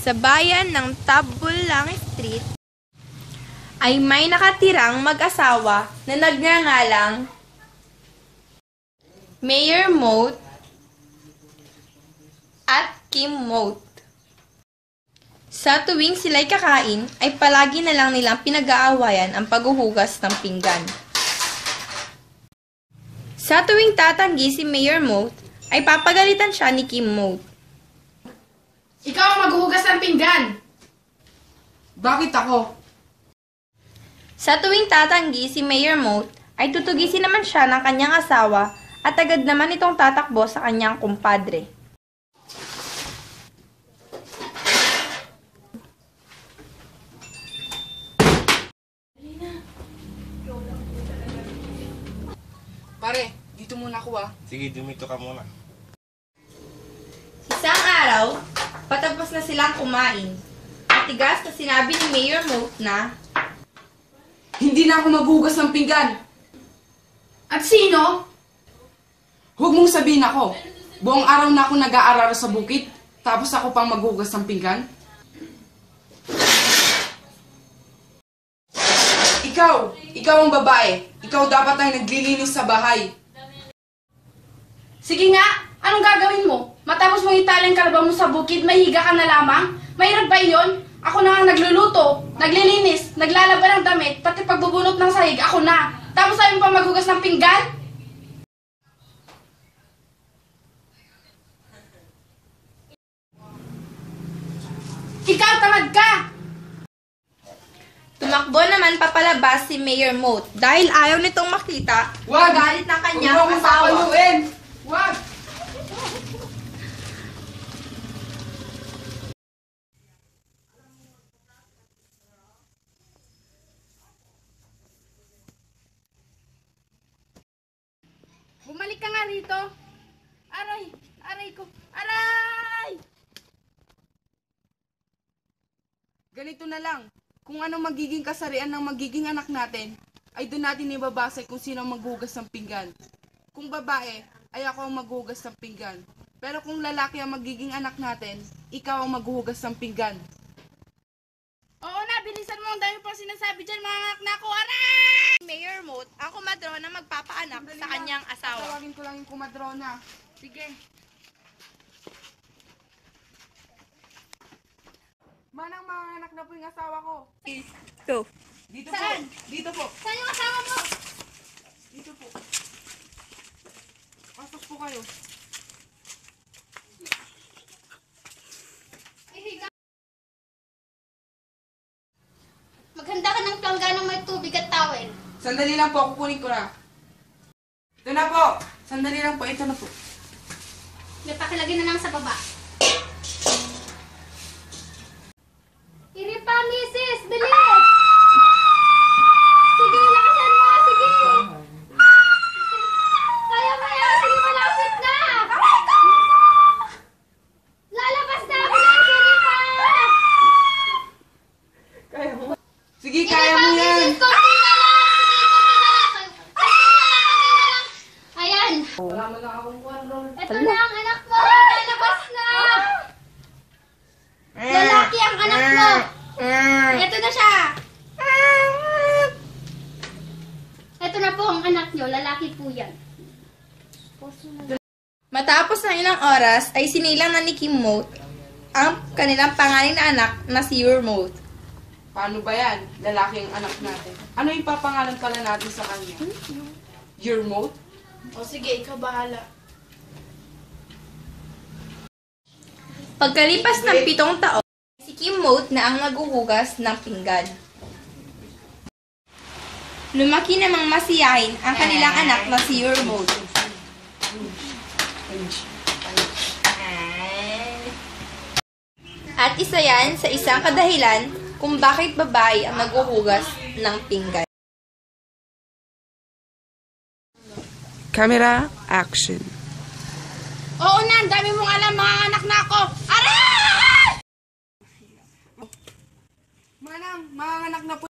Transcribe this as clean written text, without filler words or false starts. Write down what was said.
Sa bayan ng Tabulang Street ay may nakatirang mag-asawa na nagngangalang Mayor Moat at Kim Moat. Sa tuwing sila'y kakain, ay palagi na lang nilang pinag-aawayan ang paghuhugas ng pinggan. Sa tuwing tatanggi si Mayor Moat, ay papagalitan siya ni Kim Moat. Ikaw ang maghuhugas ng pinggan! Bakit ako? Sa tuwing tatanggi si Mayor Moat, ay tutugisin naman siya ng kanyang asawa at agad naman itong tatakbo sa kanyang kumpadre. Pare, dito muna ako Sige, dumito ka muna. Isang araw, patapos na silang kumain, matigas na sinabi ni Mayor Moat na, Hindi na ako maghugas ng pinggan. At sino? Huwag mong sabihin ako. Buong araw na ako nag-aaral sa bukid, tapos ako pang maghugas ng pinggan. Ikaw ang babae. Ikaw dapat ang naglilinis sa bahay. Sige nga, anong gagawin mo? Matapos mong italing kalabaw mo sa bukid, may higa ka na lamang? Mahirap ba iyon? Ako na ang nagluluto, naglilinis, naglalaban ng damit, pati pagbubunot ng sahig, ako na. Tapos ayaw mo pa maghugas ng pinggan? Ikaw, tamad ka! tumakbo naman papalabas si Mayor Moat dahil ayaw nitong makita Wag! ang galit ng kanyang Huwag mo akong asawa. papaluin! Wag! Bumalik ka nga rito. Aray! Aray ko! Aray! Ganito na lang. Kung anong magiging kasarian ng magiging anak natin, ay doon natin ibabase kung sino ang maghugas ng pinggan. Kung babae, ay ako ang maghugas ng pinggan. Pero kung lalaki ang magiging anak natin, ikaw ang maghugas ng pinggan. Oo na, bilisan mo. Ang dami pang sinasabi dyan, mga anak na ako. Aray! Mayor Moat ang kumadrona magpapaanak sa kanyang asawa. Tawagin ko lang yung kumadrona. Sige. Manang mga anak na po yung asawa ko. Go. Dito Saan? po. Dito po. Saan yung asawa mo? Dito po. Pasok po kayo. Maghanda ka ng plangganong may tubig at towel. Sandali lang po, kukunin ko na. Ito na po. Sandali lang po, ito na po. May pakilagay na lang sa baba. Iri pa, misis! Bilis! Sige, lakasan mo! Sige! Kaya mo yan! Sige, malapit na! Lalabas na! Bilis! Iri pa! Sige, kaya mo yan. Misis! Konti na lang! Sige, konti na lang! Konti na lang! Ayan! Wala mo na akong kwarron. Ito na ang anak mo! Lalabas na! Lalaki ang anak mo! Ito na siya! Ito na po ang anak nyo. Lalaki po yan. Matapos ng ilang oras ay sinilang na ni Kim Moat ang kanilang pangaling na anak na si Mayor Moat. Paano ba yan? Lalaki ang anak natin. Ano yung papangalan pala natin sa kanya? Your moat? O sige, ikaw bahala. Pagkalipas ng 7 taon, si Kim Moat na ang naghuhugas ng pinggan. Lumaki namang masiyahin ang kanilang anak na si Mayor Moat. At isa yan sa isang kadahilan kung bakit babae ang naghuhugas ng pinggan. Camera, action. Oo na, ang dami mong alam, mga anak na ako. Aray! Manang, mga anak na po